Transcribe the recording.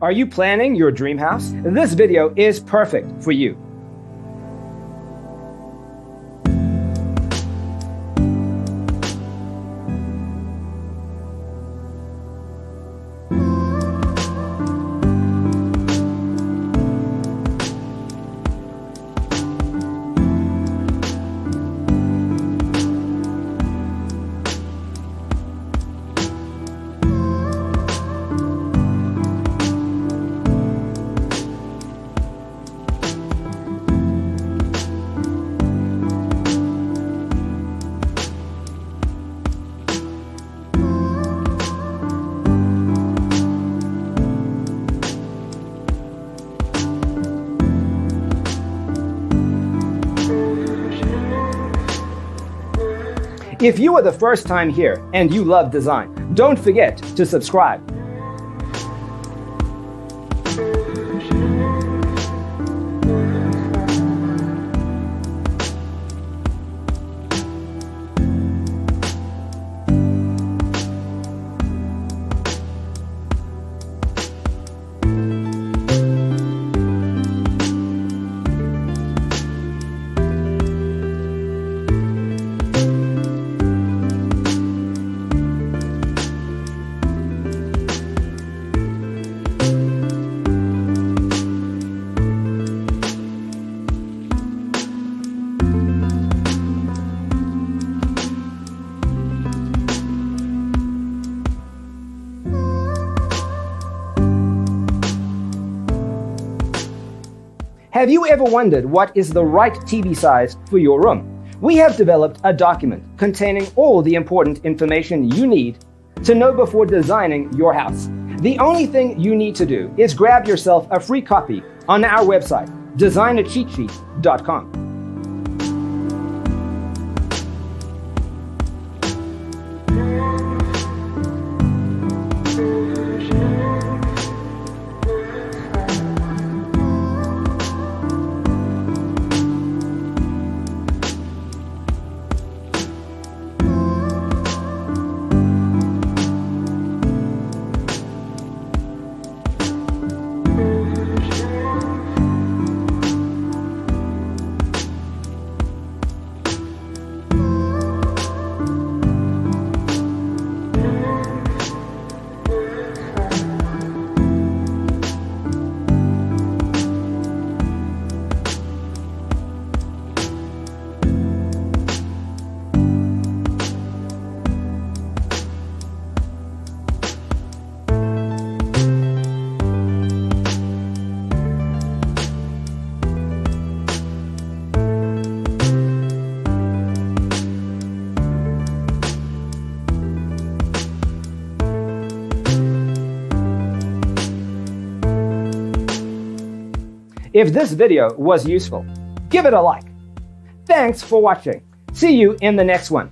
Are you planning your dream house? This video is perfect for you. If you are the first time here and you love design, don't forget to subscribe. Have you ever wondered what is the right TV size for your room? We have developed a document containing all the important information you need to know before designing your house. The only thing you need to do is grab yourself a free copy on our website, designercheatsheet.com. If this video was useful, give it a like. Thanks for watching. See you in the next one.